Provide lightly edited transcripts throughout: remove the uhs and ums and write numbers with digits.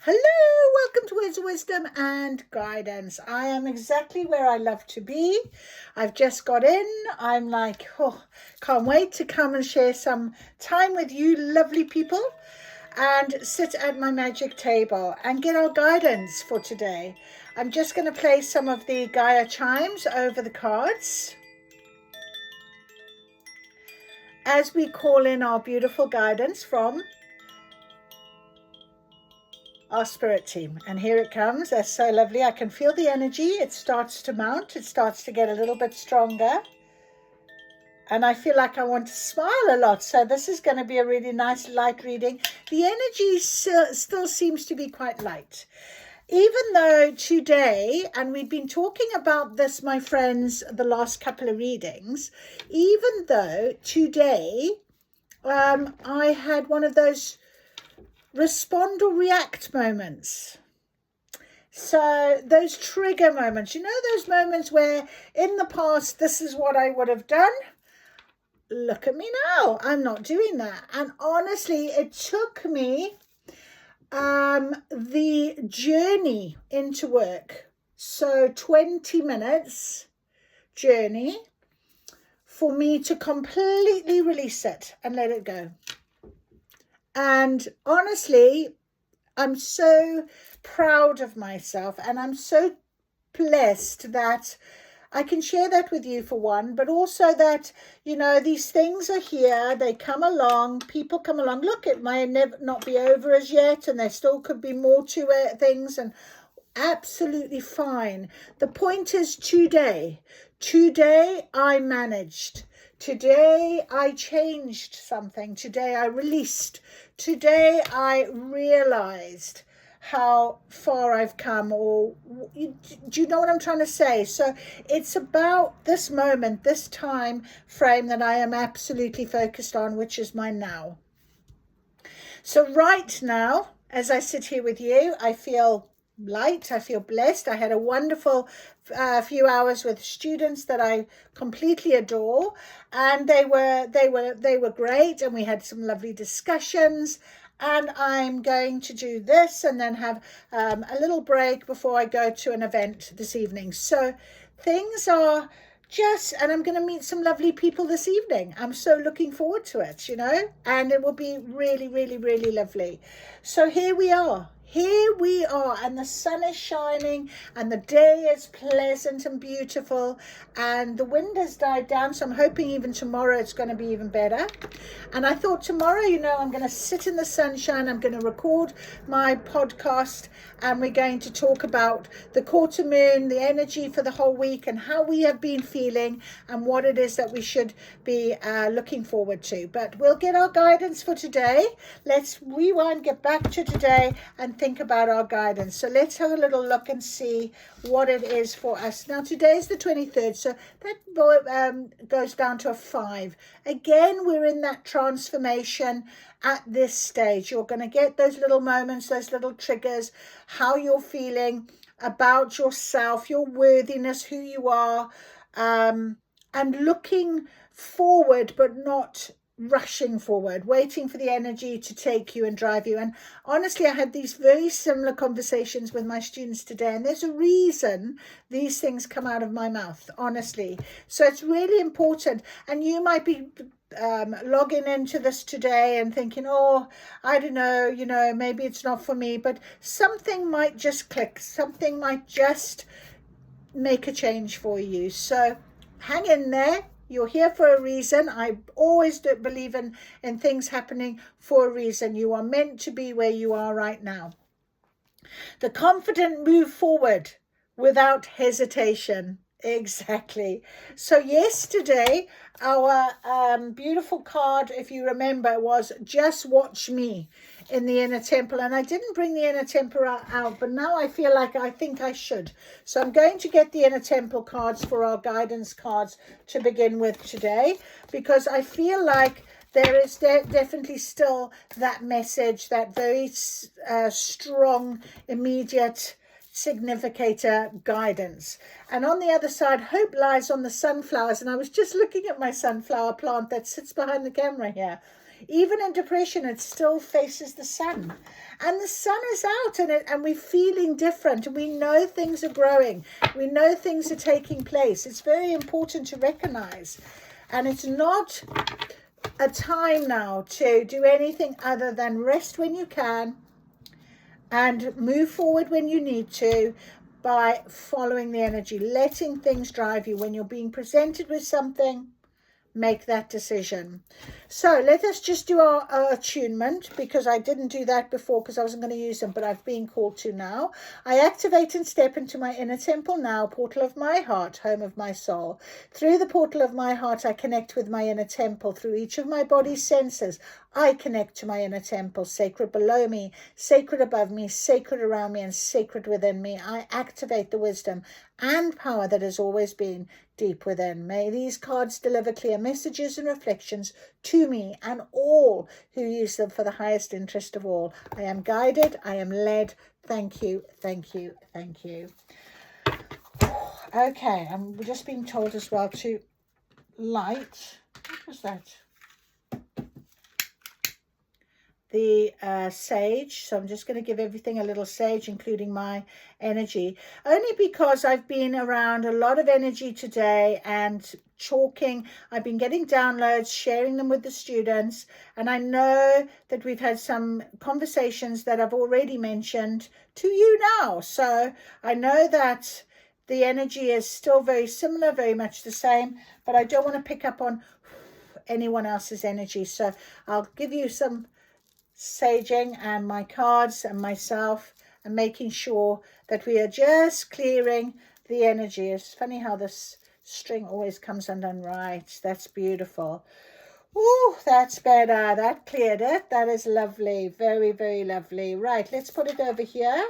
Hello, welcome to Words of Wisdom and Guidance. I am exactly where I love to be. I've just got in. I'm like, can't wait to come and share some time with you lovely people and sit at my magic table and get our guidance for today. I'm just going to play some of the Gaia chimes over the cards as we call in our beautiful guidance from our spirit team. And here it comes. That's so lovely. I can feel the energy. It starts to mount. It starts to get a little bit stronger. And I feel like I want to smile a lot. So this is going to be a really nice light reading. The energy still seems to be quite light. Even though today, and we've been talking about this, my friends, the last couple of readings, even though today I had one of those respond or react moments. So those trigger moments, those moments where in the past, this is what I would have done. Look at me now. I'm not doing that. And honestly, it took me the journey into work. So 20 minutes journey for me to completely release it and let it go. And honestly, I'm so proud of myself and I'm so blessed that I can share that with you for one, but also that, these things are here, they come along, people come along. Look, it may not be over as yet and there still could be more to it, things, and absolutely fine. The point is today I managed. Today I changed something. Today I released. Today I realized how far I've come. Or do you know what I'm trying to say? So it's about this moment, this time frame that I am absolutely focused on, which is my now. So right now, as I sit here with you, I feel light. I feel blessed. I had a wonderful few hours with students that I completely adore, and they were great, and we had some lovely discussions. And I'm going to do this and then have a little break before I go to an event this evening. So things are and I'm going to meet some lovely people this evening. I'm so looking forward to it, and it will be really, really, really lovely. So here we are, and the sun is shining and the day is pleasant and beautiful and the wind has died down. So I'm hoping even tomorrow it's going to be even better. And I thought tomorrow, I'm going to sit in the sunshine. I'm going to record my podcast and we're going to talk about the quarter moon, the energy for the whole week and how we have been feeling and what it is that we should be looking forward to. But we'll get our guidance for today. Let's rewind, get back to today and think about our guidance. So let's have a little look and see what it is for us. Now today is the 23rd, so that goes down to a 5. Again, we're in that transformation at this stage. You're going to get those little moments, those little triggers, how you're feeling about yourself, your worthiness, who you are, and looking forward but not rushing forward, waiting for the energy to take you and drive you. And honestly, I had these very similar conversations with my students today, and there's a reason these things come out of my mouth, honestly. So it's really important. And you might be logging into this today and thinking, I don't know, maybe it's not for me, but something might just click, something might just make a change for you. So hang in there. You're here for a reason. I always do believe in things happening for a reason. You are meant to be where you are right now. The confident move forward without hesitation. Exactly. So yesterday, our beautiful card, if you remember, was Just Watch Me in the Inner Temple. And I didn't bring the Inner Temple out, but now I feel like I think I should. So I'm going to get the Inner Temple cards for our guidance cards to begin with today, because I feel like there is definitely still that message, that very strong, immediate significator guidance. And on the other side, hope lies on the sunflowers. And I was just looking at my sunflower plant that sits behind the camera here. Even in depression, it still faces the sun. And the sun is out, and we're feeling different. And we know things are growing. We know things are taking place. It's very important to recognize. And it's not a time now to do anything other than rest when you can and move forward when you need to, by following the energy, letting things drive you. When you're being presented with something, make that decision. So let us just do our attunement, because I didn't do that before because I wasn't going to use them, but I've been called to now. I activate and step into my inner temple now, portal of my heart, home of my soul. Through the portal of my heart, I connect with my inner temple. Through each of my body's senses, I connect to my inner temple, sacred below me, sacred above me, sacred around me, and sacred within me. I activate the wisdom and power that has always been deep within. May these cards deliver clear messages and reflections to me and all who use them for the highest interest of all. I am guided. I am led. Thank you. Thank you. Thank you. Okay, I'm just being told as well to light. What was that? The sage. So I'm just going to give everything a little sage, including my energy, only because I've been around a lot of energy today and chalking. I've been getting downloads, sharing them with the students, and I know that we've had some conversations that I've already mentioned to you now. So I know that the energy is still very similar, very much the same, but I don't want to pick up on anyone else's energy. So I'll give you some saging and my cards and myself, and making sure that we are just clearing the energy. It's funny how this string always comes undone. Right, that's beautiful. Oh, that's better. That cleared it. That is lovely. Very, very lovely. Right, let's put it over here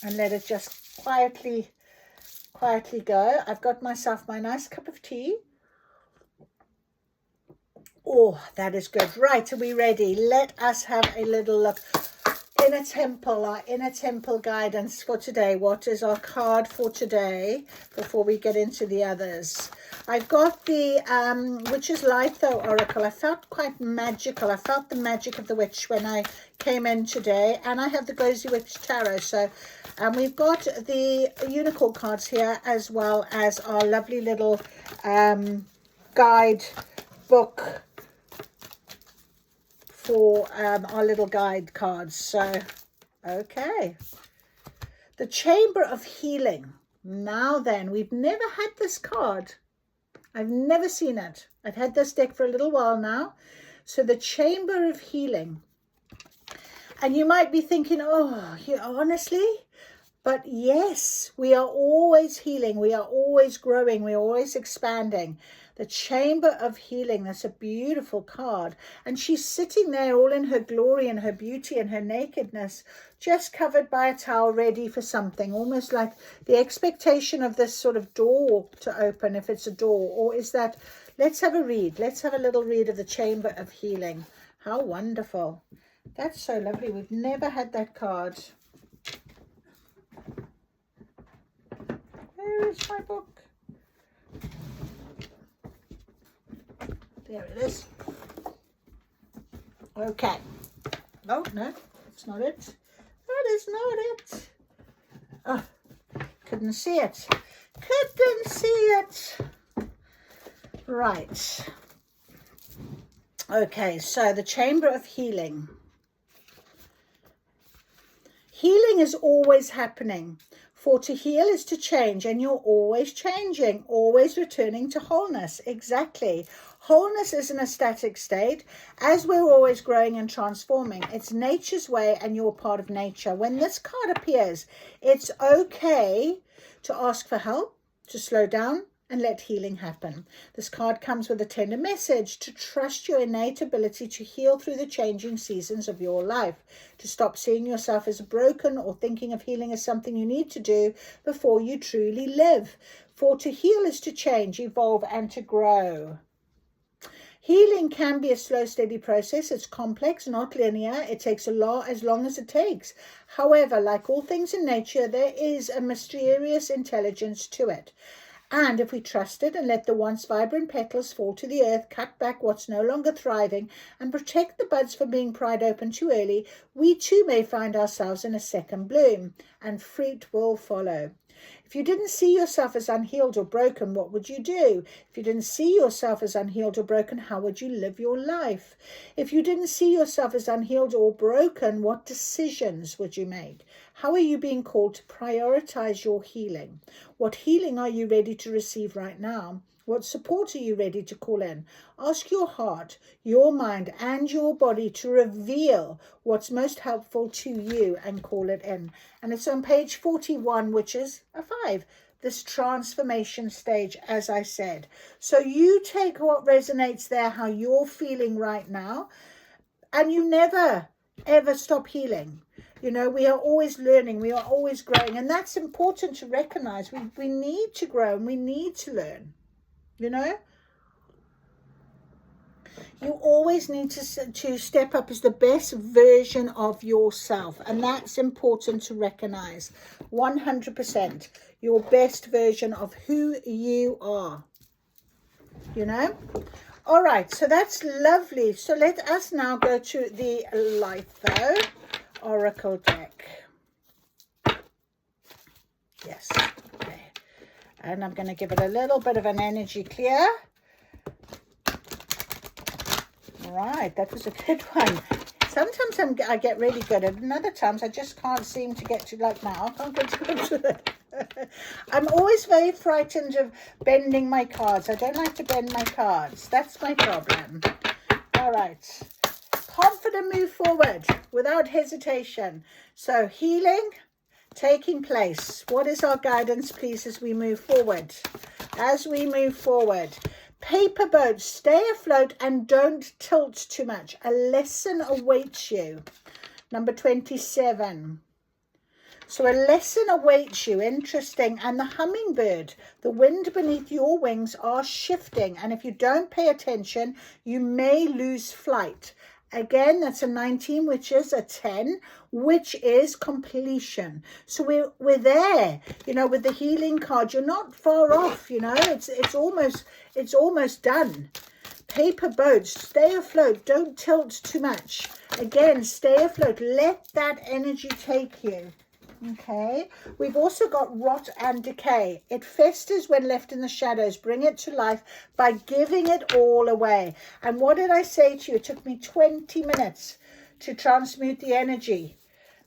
and let it just quietly go. I've got myself my nice cup of tea. Oh, that is good. Right, are we ready? Let us have a little look. Inner temple, our inner temple guidance for today. What is our card for today before we get into the others? I've got the Witch's Litho Oracle. I felt quite magical. I felt the magic of the witch when I came in today. And I have the Gozi Witch Tarot. So we've got the unicorn cards here, as well as our lovely little guide book for our little guide cards. So, okay. The Chamber of Healing. Now then, we've never had this card. I've never seen it. I've had this deck for a little while now. So the Chamber of Healing. And you might be thinking, oh, honestly? But yes, we are always healing. We are always growing. We are always expanding. The Chamber of Healing. That's a beautiful card. And she's sitting there all in her glory and her beauty and her nakedness, just covered by a towel, ready for something. Almost like the expectation of this sort of door to open, if it's a door. Or is that, let's have a read. Let's have a little read of the Chamber of Healing. How wonderful. That's so lovely. We've never had that card. Where is my book? There it is. Okay. Oh, no, that's not it. That is not it. Oh, couldn't see it. Couldn't see it. Right. Okay, so the Chamber of Healing. Healing is always happening. For to heal is to change, and you're always changing, always returning to wholeness. Exactly. Wholeness isn't a static state, as we're always growing and transforming. It's nature's way, and you're part of nature. When this card appears, it's okay to ask for help, to slow down, and let healing happen. This card comes with a tender message to trust your innate ability to heal through the changing seasons of your life, to stop seeing yourself as broken or thinking of healing as something you need to do before you truly live. For to heal is to change, evolve, and to grow. Healing can be a slow, steady process. It's complex, not linear. It takes as long as it takes. However, like all things in nature, there is a mysterious intelligence to it. And if we trust it and let the once vibrant petals fall to the earth, cut back what's no longer thriving, and protect the buds from being pried open too early, we too may find ourselves in a second bloom, and fruit will follow. If you didn't see yourself as unhealed or broken, what would you do? If you didn't see yourself as unhealed or broken, how would you live your life? If you didn't see yourself as unhealed or broken, what decisions would you make? How are you being called to prioritize your healing? What healing are you ready to receive right now? What support are you ready to call in? Ask your heart, your mind, and your body to reveal what's most helpful to you and call it in. And it's on page 41, which is a 5. This transformation stage, as I said. So you take what resonates there, how you're feeling right now, and you never, ever stop healing. You know, we are always learning, we are always growing, and that's important to recognize. We need to grow and we need to learn. You know, you always need to step up as the best version of yourself. And that's important to recognize. 100% your best version of who you are. You know? All right. So that's lovely. So let us now go to the Litho Oracle deck. Yes. Okay. And I'm going to give it a little bit of an energy clear. All right, that was a good one. Sometimes I get really good at it, and other times I just can't seem to get to, like now, I can't get to it. I'm always very frightened of bending my cards. I don't like to bend my cards. That's my problem. All right. Confident move forward without hesitation. So healing taking place. What is our guidance, please, as we move forward? As we move forward. Paper boats, stay afloat and don't tilt too much. A lesson awaits you. Number 27. So a lesson awaits you. Interesting. And the hummingbird, the wind beneath your wings are shifting. And if you don't pay attention, you may lose flight. Again, that's a 19, which is a 10, which is completion. So we're there, you know, with the healing card. You're not far off, you know. It's almost done. Paper boats, stay afloat. Don't tilt too much. Again, stay afloat. Let that energy take you. Okay, we've also got rot and decay. It festers when left in the shadows. Bring it to life by giving it all away. And what did I say to you? It took me 20 minutes to transmute the energy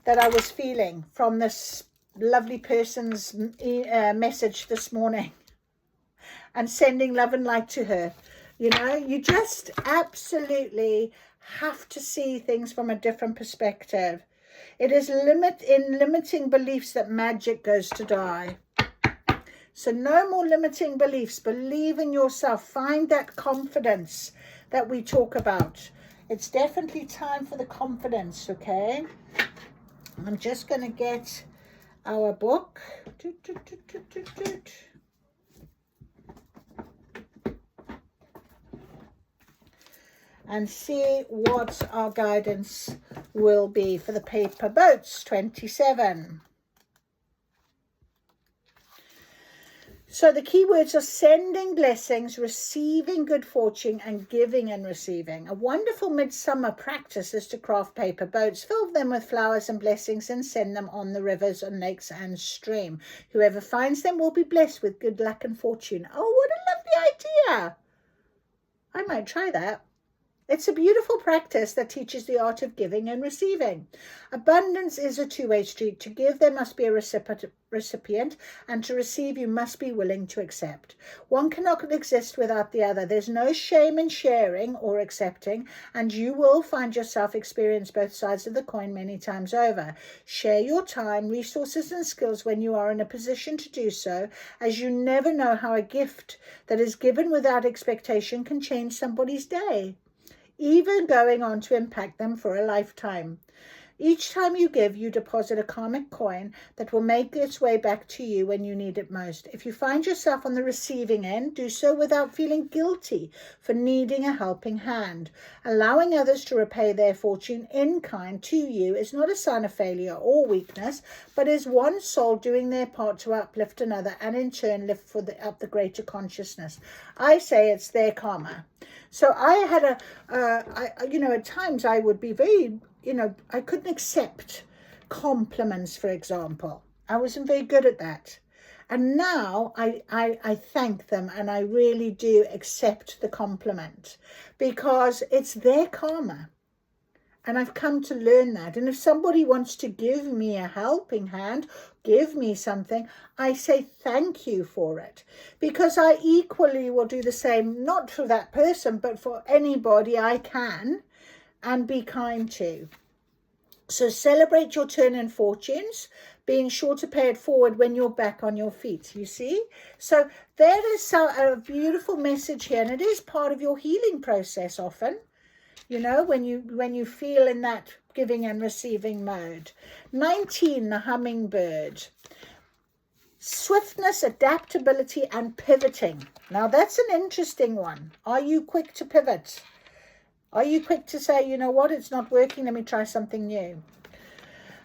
that I was feeling from this lovely person's message this morning, and sending love and light to her. You know, you just absolutely have to see things from a different perspective. It is in limiting beliefs that magic goes to die. So no more limiting beliefs. Believe in yourself. Find that confidence that we talk about. It's definitely time for the confidence, okay? I'm just going to get our book. And see what our guidance will be for the paper boats. 27. So the key words are sending blessings, receiving good fortune, and giving and receiving. A wonderful midsummer practice is to craft paper boats, fill them with flowers and blessings, and send them on the rivers and lakes and stream. Whoever finds them will be blessed with good luck and fortune. Oh, what a lovely idea. I might try that. It's a beautiful practice that teaches the art of giving and receiving. Abundance is a two-way street. To give, there must be a recipient, and to receive, you must be willing to accept. One cannot exist without the other. There's no shame in sharing or accepting, and you will find yourself experience both sides of the coin many times over. Share your time, resources, and skills when you are in a position to do so, as you never know how a gift that is given without expectation can change somebody's day, even going on to impact them for a lifetime. Each time you give, you deposit a karmic coin that will make its way back to you when you need it most. If you find yourself on the receiving end, do so without feeling guilty for needing a helping hand. Allowing others to repay their fortune in kind to you is not a sign of failure or weakness, but is one soul doing their part to uplift another and in turn lift up the greater consciousness. I say it's their karma. So I had at times I would be very, I couldn't accept compliments, for example. I wasn't very good at that. And now I thank them and I really do accept the compliment because it's their karma. And I've come to learn that. And if somebody wants to give me a helping hand, give me something, I say thank you for it. Because I equally will do the same, not for that person, but for anybody I can, and be kind to. So celebrate your turn in fortunes, being sure to pay it forward when you're back on your feet, you see? So there is a beautiful message here, and it is part of your healing process often. When you feel in that giving and receiving mode. 19, the hummingbird. Swiftness, adaptability, and pivoting. Now, that's an interesting one. Are you quick to pivot? Are you quick to say, you know what, it's not working, let me try something new?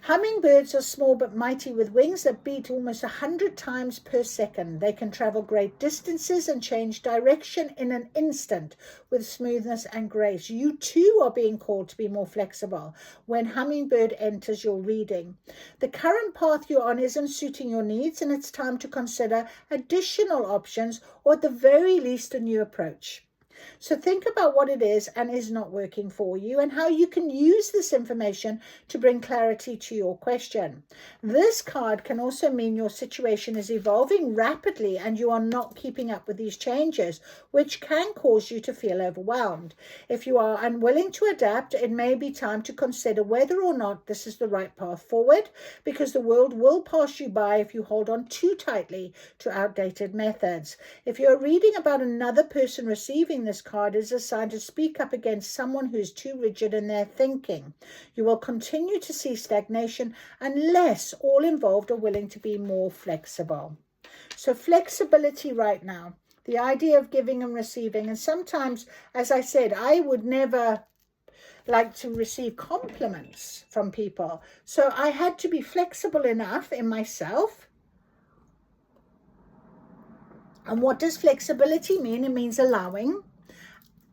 Hummingbirds are small but mighty with wings that beat almost 100 times per second. They can travel great distances and change direction in an instant with smoothness and grace. You too are being called to be more flexible when Hummingbird enters your reading. The current path you're on isn't suiting your needs, and it's time to consider additional options, or at the very least a new approach. So think about what it is and is not working for you and how you can use this information to bring clarity to your question. This card can also mean your situation is evolving rapidly and you are not keeping up with these changes, which can cause you to feel overwhelmed. If you are unwilling to adapt, it may be time to consider whether or not this is the right path forward, because the world will pass you by if you hold on too tightly to outdated methods. If you're reading about another person receiving this card, is a sign to speak up against someone who is too rigid in their thinking. You will continue to see stagnation unless all involved are willing to be more flexible. So flexibility right now, the idea of giving and receiving. And sometimes, as I said, I would never like to receive compliments from people. So I had to be flexible enough in myself. And what does flexibility mean? It means allowing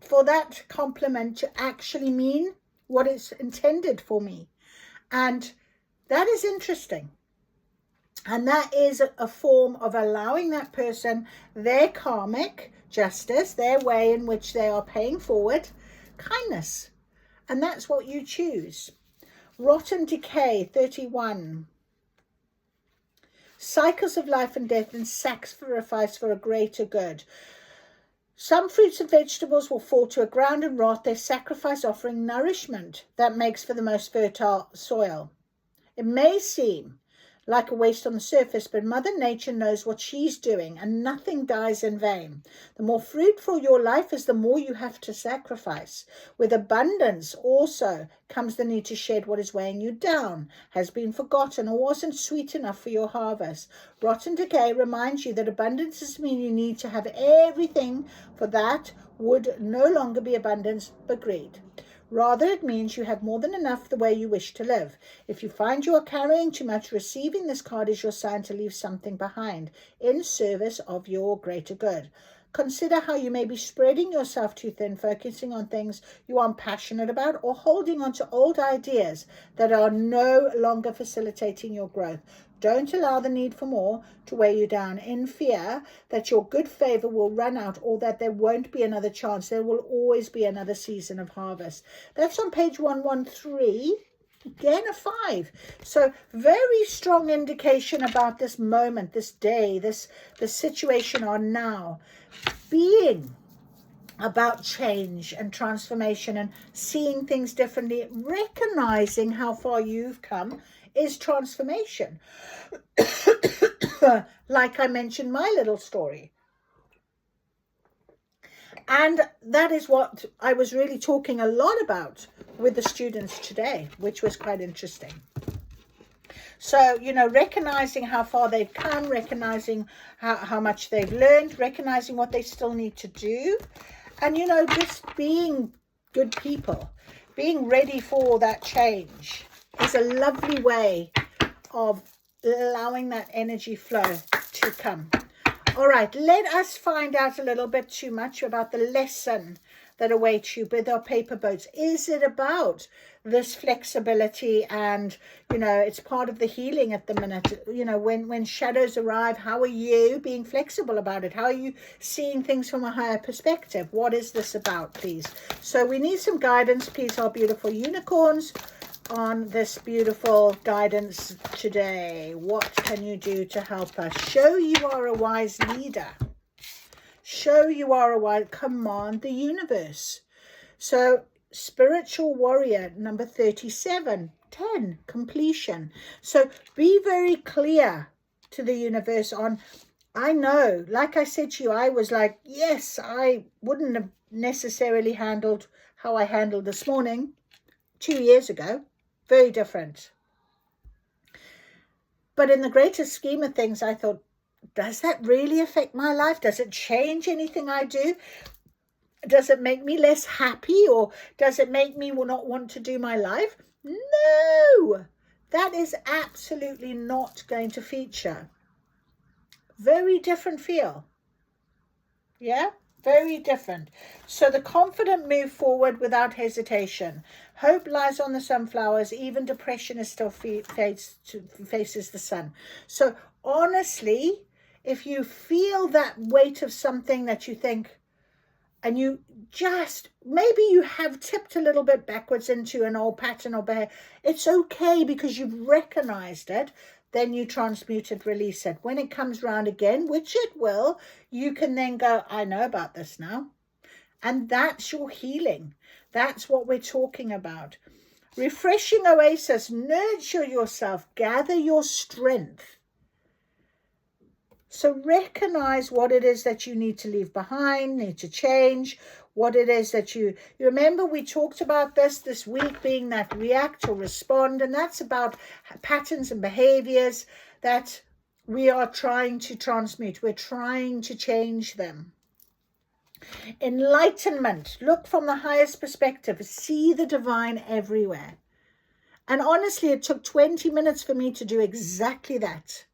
for that compliment to actually mean what it's intended for me. And that is interesting. And that is a form of allowing that person their karmic justice, their way in which they are paying forward kindness. And that's what you choose. Rot and decay, 31. Cycles of life and death and sacrifice for a greater good. Some fruits and vegetables will fall to a ground and rot, their sacrifice offering nourishment that makes for the most fertile soil. It may seem like a waste on the surface, but Mother Nature knows what she's doing, and nothing dies in vain. The more fruitful your life is, the more you have to sacrifice. With abundance also comes the need to shed what is weighing you down, has been forgotten, or wasn't sweet enough for your harvest. Rot and decay reminds you that abundance doesn't mean you need to have everything, for that would no longer be abundance, but greed. Rather, it means you have more than enough the way you wish to live. If you find you are carrying too much, receiving this card is your sign to leave something behind in service of your greater good. Consider how you may be spreading yourself too thin, focusing on things you aren't passionate about, or holding on to old ideas that are no longer facilitating your growth. Don't allow the need for more to weigh you down in fear that your good favor will run out, or that there won't be another chance. There will always be another season of harvest. That's on page 113. Again, a 5. So very strong indication about this moment, this day, the situation on now being about change and transformation and seeing things differently, recognizing how far you've come is transformation. Like I mentioned my little story. And that is what I was really talking a lot about with the students today, which was quite interesting. So, you know, recognizing how far they've come, recognizing how much they've learned, recognizing what they still need to do, and, you know, just being good people, being ready for that change is a lovely way of allowing that energy flow to come. All right, let us find out a little bit too much about the lesson that awaits you with our paper boats. Is it about this flexibility? And, you know, it's part of the healing at the minute. You know, when shadows arrive, how are you being flexible about it? How are you seeing things from a higher perspective? What is this about, please? So we need some guidance, please, our beautiful unicorns, on this beautiful guidance today. What can you do to help us? Show you are a wise leader. Show you are a wise, command the universe. So spiritual warrior number 37, 10, completion. So be very clear to the universe on, I know, like I said to you, I was like, yes, I wouldn't have necessarily handled how I handled this morning 2 years ago. Very different. But in the greater scheme of things, I thought, does that really affect my life? Does it change anything I do? Does it make me less happy, or does it make me not want to do my life? No, that is absolutely not going to feature. Very different feel. Yeah? Very different. So the confident move forward without hesitation. Hope lies on the sunflowers. Even depression is still faces the sun. So honestly, if you feel that weight of something that you think, and you just, maybe you have tipped a little bit backwards into an old pattern or behavior, it's okay because you've recognized it. Then you transmute it, release it. When it comes round again, which it will, you can then go, I know about this now. And that's your healing. That's what we're talking about. Refreshing oasis, nurture yourself, gather your strength. So recognize what it is that you need to leave behind, need to change, what it is that you remember we talked about this week being that react or respond, and that's about patterns and behaviors that we are trying to transmute. We're trying to change them. Enlightenment, look from the highest perspective, see the divine everywhere. And honestly, it took 20 minutes for me to do exactly that.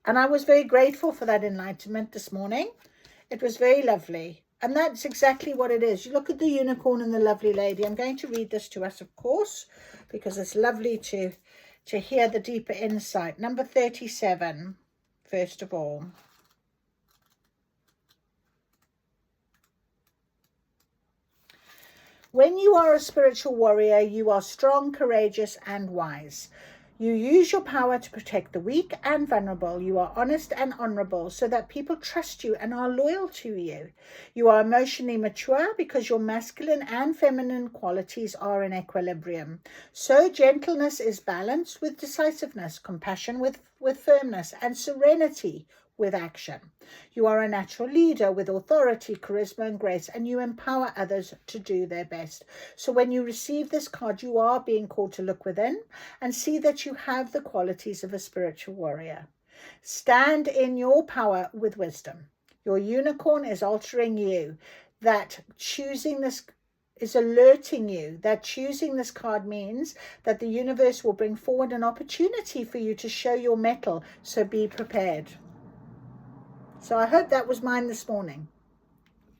And I was very grateful for that enlightenment this morning. It was very lovely. And that's exactly what it is. You look at the unicorn and the lovely lady. I'm going to read this to us, of course, because it's lovely to hear the deeper insight. Number 37, first of all. When you are a spiritual warrior, you are strong, courageous, and wise. You use your power to protect the weak and vulnerable. You are honest and honorable so that people trust you and are loyal to you. You are emotionally mature because your masculine and feminine qualities are in equilibrium. So gentleness is balanced with decisiveness, compassion with firmness, and serenity with action. You are a natural leader with authority, charisma, and grace, and you empower others to do their best. So when you receive this card, you are being called to look within and see that you have the qualities of a spiritual warrior. Stand in your power with wisdom. Your unicorn is altering you. That choosing this is alerting you that choosing this card means that the universe will bring forward an opportunity for you to show your mettle. So be prepared. So I hope that was mine this morning.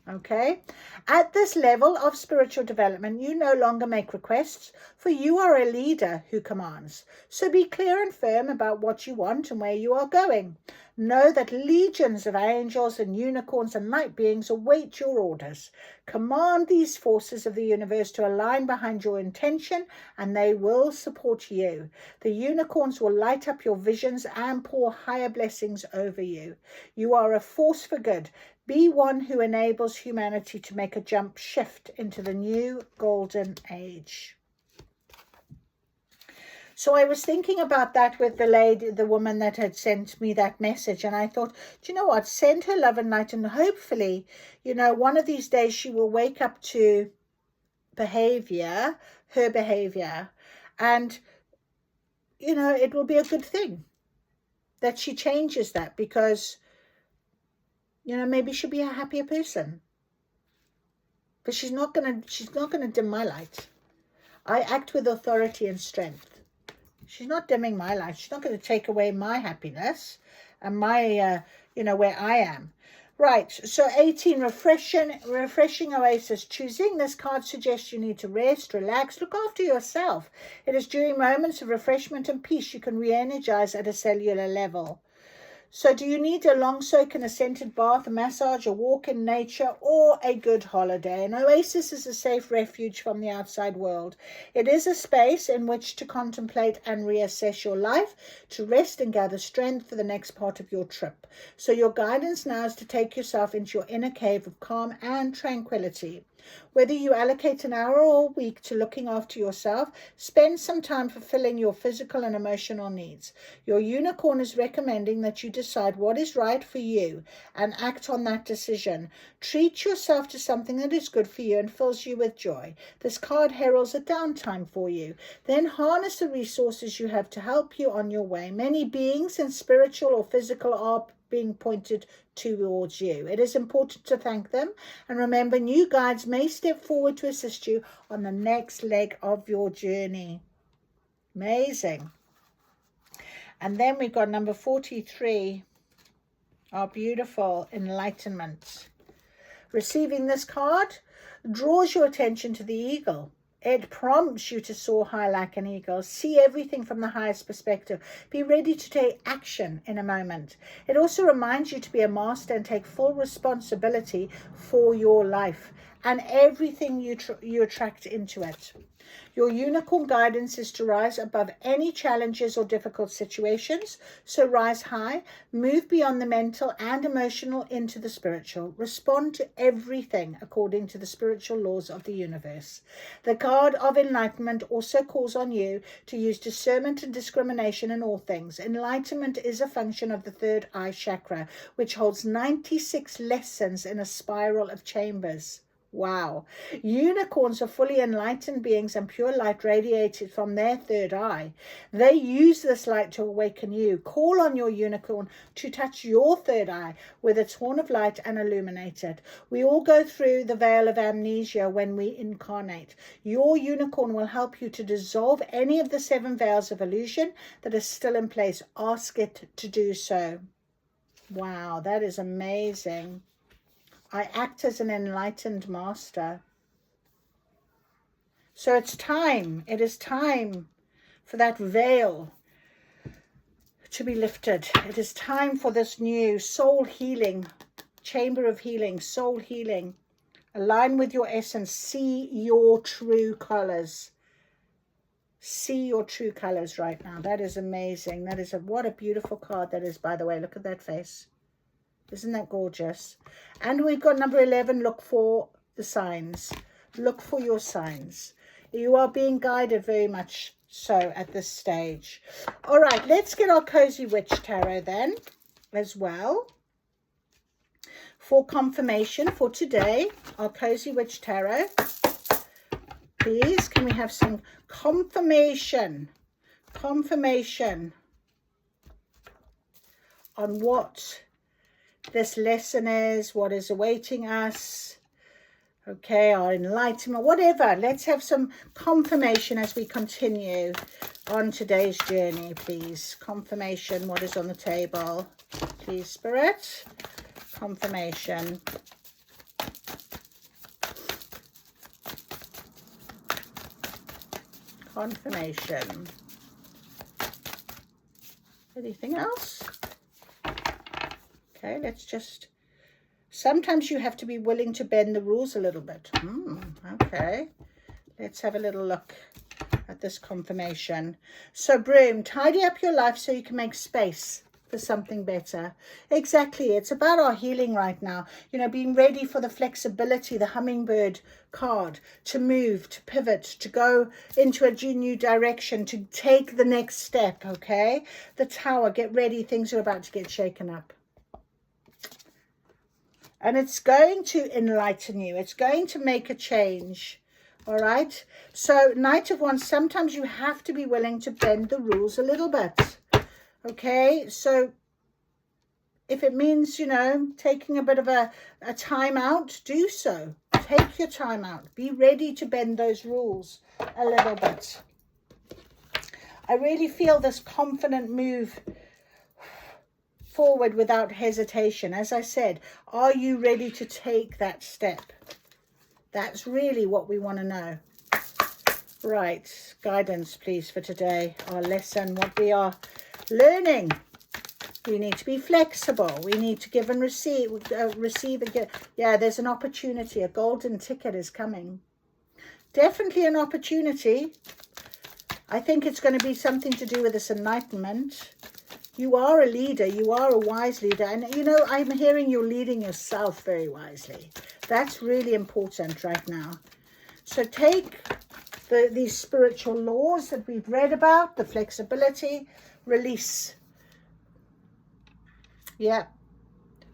Okay. At this level of spiritual development, you no longer make requests, for you are a leader who commands. So be clear and firm about what you want and where you are going. Know that legions of angels and unicorns and light beings await your orders. Command these forces of the universe to align behind your intention, and they will support you. The unicorns will light up your visions and pour higher blessings over you. You are a force for good. Be one who enables humanity to make a jump shift into the new golden age. So I was thinking about that with the woman that had sent me that message. And I thought, do you know what? Send her love and light. And hopefully, you know, one of these days she will wake up to her behavior. And, you know, it will be a good thing that she changes that, because, you know, maybe she'll be a happier person. But she's not gonna dim my light. I act with authority and strength. She's not dimming my light. She's not going to take away my happiness and my, you know, where I am. Right, so 18, refreshing oasis. Choosing this card suggests you need to rest, relax, look after yourself. It is during moments of refreshment and peace you can re-energize at a cellular level. So do you need a long soak in a scented bath, a massage, a walk in nature, or a good holiday? An oasis is a safe refuge from the outside world. It is a space in which to contemplate and reassess your life, to rest and gather strength for the next part of your trip. So your guidance now is to take yourself into your inner cave of calm and tranquility. Whether you allocate an hour or a week to looking after yourself, spend some time fulfilling your physical and emotional needs. Your unicorn is recommending that you decide what is right for you and act on that decision. Treat yourself to something that is good for you and fills you with joy. This card heralds a downtime for you. Then harness the resources you have to help you on your way. Many beings in spiritual or physical are being pointed towards you. It is important to thank them and remember new guides may step forward to assist you on the next leg of your journey. Amazing. And then we've got number 43, our beautiful enlightenment. Receiving this card draws your attention to the eagle. It prompts you to soar high like an eagle. See everything from the highest perspective. Be ready to take action in a moment. It also reminds you to be a master and take full responsibility for your life and everything you attract into it. Your unicorn guidance is to rise above any challenges or difficult situations. So rise high, move beyond the mental and emotional into the spiritual. Respond to everything according to the spiritual laws of the universe. The card of enlightenment also calls on you to use discernment and discrimination in all things. Enlightenment is a function of the third eye chakra, which holds 96 lessons in a spiral of chambers. Wow. Unicorns are fully enlightened beings and pure light radiated from their third eye. They use this light to awaken you. Call on your unicorn to touch your third eye with its horn of light and illuminate it. We all go through the veil of amnesia when we incarnate. Your unicorn will help you to dissolve any of the 7 veils of illusion that is still in place. Ask it to do so. Wow, that is amazing. I act as an enlightened master. So it's time. It is time for that veil to be lifted. It is time for this new soul healing, chamber of healing, soul healing. Align with your essence. See your true colors. See your true colors right now. That is amazing. That is what a beautiful card that is, by the way. Look at that face. Isn't that gorgeous? And we've got number 11, look for the signs. Look for your signs. You are being guided very much so at this stage. All right, let's get our Cozy Witch Tarot then as well. For confirmation for today, our Cozy Witch Tarot. Please, can we have some confirmation? Confirmation on what this lesson is, what is awaiting us, okay, our enlightenment, whatever. Let's have some confirmation as we continue on today's journey, please. Confirmation, what is on the table, please, Spirit. Confirmation. Confirmation. Anything else? Okay, let's just, sometimes you have to be willing to bend the rules a little bit. Okay, let's have a little look at this confirmation. So Broom, tidy up your life so you can make space for something better. Exactly. It's about our healing right now. You know, being ready for the flexibility, the hummingbird card, to move, to pivot, to go into a new direction, to take the next step, okay? The Tower, get ready. Things are about to get shaken up. And it's going to enlighten you. It's going to make a change. All right. So Knight of Wands, sometimes you have to be willing to bend the rules a little bit. Okay. So if it means, you know, taking a bit of a time out, do so. Take your time out. Be ready to bend those rules a little bit. I really feel this confident move forward without hesitation. As I said, are you ready to take that step? That's really what we want to know. Right, guidance please for today, our lesson, what we are learning. We need to be flexible. We need to give and receive, receive and get. Yeah, there's an opportunity. A golden ticket is coming. Definitely an opportunity. I think it's going to be something to do with this enlightenment. You are a leader. You are a wise leader. And, you know, I'm hearing you're leading yourself very wisely. That's really important right now. So take these spiritual laws that we've read about, the flexibility, release. Yeah,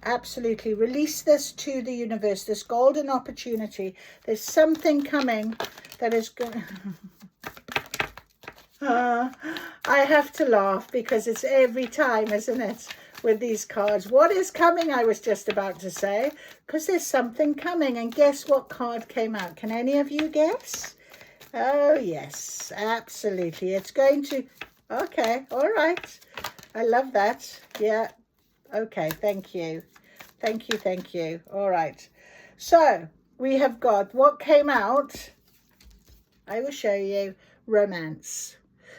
absolutely. Release this to the universe, this golden opportunity. There's something coming that is going... I have to laugh because it's every time, isn't it, with these cards. What is coming, I was just about to say, because there's something coming. And guess what card came out? Can any of you guess? Oh, yes, absolutely. It's going to... Okay, all right. I love that. Yeah. Okay, thank you. Thank you, thank you. All right. So we have got what came out. I will show you. Romance.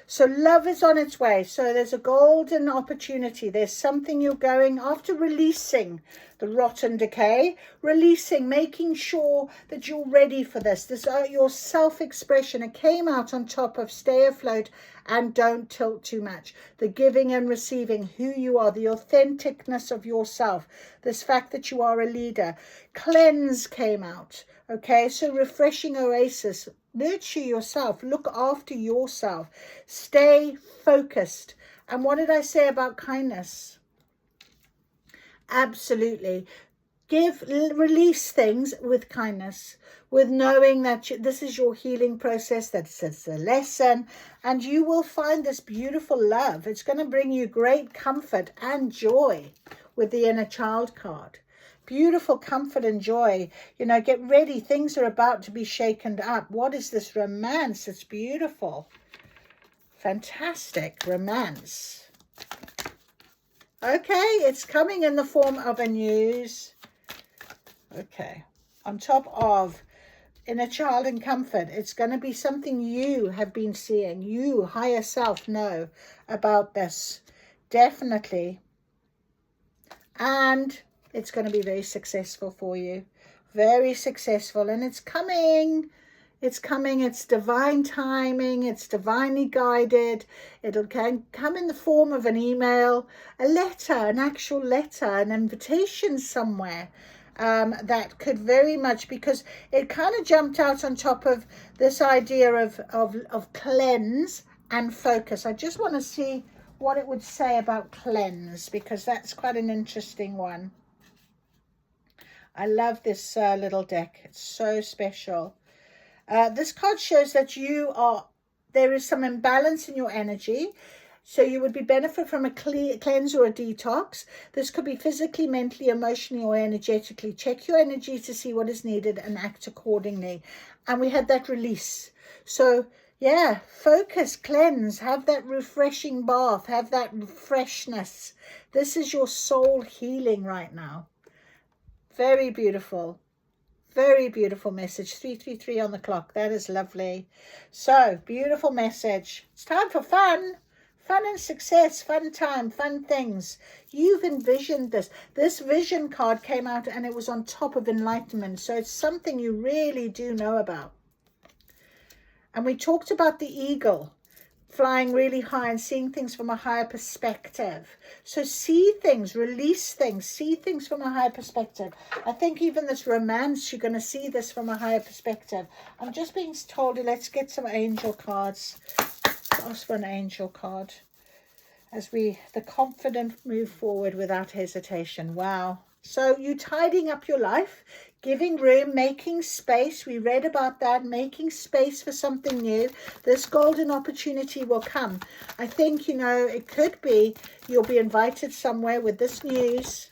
So love is on its way. So there's a golden opportunity. There's something you're going after, releasing the rot and decay, releasing, making sure that you're ready for this. This your self-expression. It came out on top of stay afloat and don't tilt too much. The giving and receiving, who you are, the authenticness of yourself, this fact that you are a leader. Cleanse came out. Okay, so refreshing oasis. Nurture yourself. Look after yourself. Stay focused. And what did I say about kindness? Absolutely. Release things with kindness, with knowing that this is your healing process, that it's a lesson, and you will find this beautiful love. It's going to bring you great comfort and joy with the inner child card. Beautiful comfort and joy. You know, get ready. Things are about to be shaken up. What is this romance? It's beautiful. Fantastic romance. Okay, it's coming in the form of a news. Okay, on top of inner child and comfort, it's going to be something you have been seeing. You, higher self, know about this. Definitely. And it's going to be very successful for you. Very successful. And it's coming. It's coming. It's divine timing. It's divinely guided. It'll come in the form of an email, a letter, an actual letter, an invitation somewhere. That could very much, because it kind of jumped out on top of this idea of cleanse and focus. I just want to see what it would say about cleanse, because that's quite an interesting one. I love this little deck. It's so special. This card shows that there is some imbalance in your energy. So you would be benefit from a cleanse or a detox. This could be physically, mentally, emotionally, or energetically. Check your energy to see what is needed and act accordingly. And we had that release. So yeah, focus, cleanse, have that refreshing bath, have that freshness. This is your soul healing right now. Very beautiful. Very beautiful message. 333 on the clock. That is lovely. So, beautiful message. It's time for fun. Fun and success. Fun time. Fun things. You've envisioned this. This vision card came out and it was on top of enlightenment. So, it's something you really do know about. And we talked about the eagle. flying really high and seeing things from a higher perspective. So see things, release things, see things from a higher perspective. I think even this romance, you're going to see this from a higher perspective. I'm just being told, let's get some angel cards. Ask for an angel card as the confident move forward without hesitation. Wow. So you tidying up your life, giving room, making space. We read about that, making space for something new. This golden opportunity will come. I think, it could be you'll be invited somewhere with this news.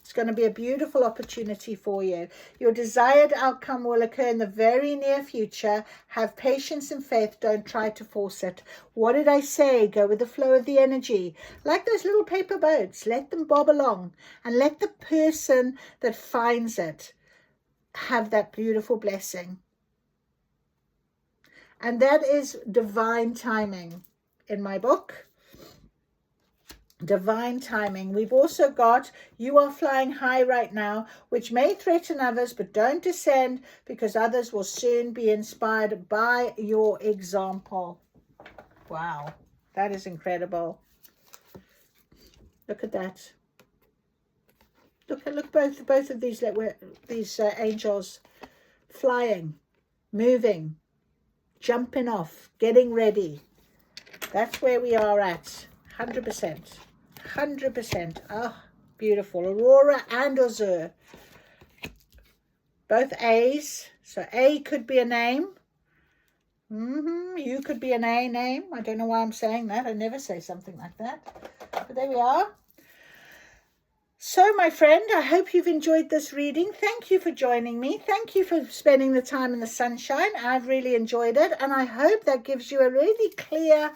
It's going to be a beautiful opportunity for you. Your desired outcome will occur in the very near future. Have patience and faith. Don't try to force it. What did I say? Go with the flow of the energy. Like those little paper boats, let them bob along and let the person that finds it have that beautiful blessing. And that is divine timing in my book. Divine timing. We've also got, you are flying high right now, which may threaten others, but don't descend, because others will soon be inspired by your example. Wow, that is incredible. Look at that. Look both of these angels flying, moving, jumping off, getting ready. That's where we are at. 100%. 100%. Oh, beautiful. Aurora and Azure. Both A's. So A could be a name. You could be an A name. I don't know why I'm saying that. I never say something like that. But there we are. So, my friend, I hope you've enjoyed this reading. Thank you for joining me. Thank you for spending the time in the sunshine. I've really enjoyed it. And I hope that gives you a really clear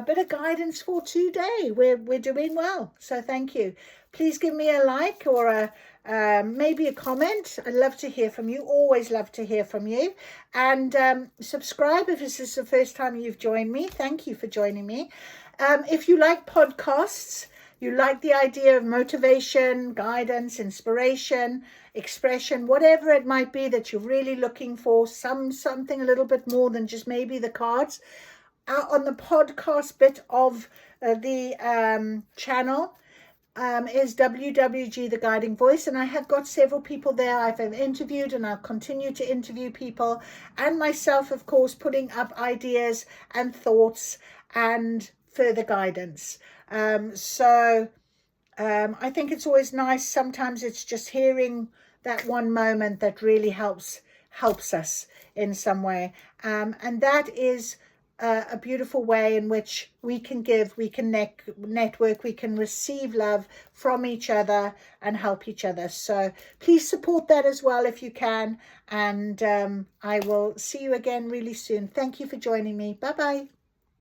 bit of guidance for today. We're doing well, so thank you. Please give me a like or maybe a comment. I'd love to hear from you. Always love to hear from you. And subscribe if this is the first time you've joined me. Thank you for joining me. If you like podcasts, you like the idea of motivation, guidance, inspiration, expression, whatever it might be that you're really looking for, something a little bit more than just maybe the cards. On the podcast bit of the channel is WWG, The Guiding Voice, and I have got several people there I've interviewed, and I'll continue to interview people, and myself, of course, putting up ideas and thoughts and further guidance. I think it's always nice. Sometimes it's just hearing that one moment that really helps us in some way, and that is a beautiful way in which we can give, we can network, we can receive love from each other and help each other. So please support that as well if you can. And I will see you again really soon. Thank you for joining me. Bye-bye.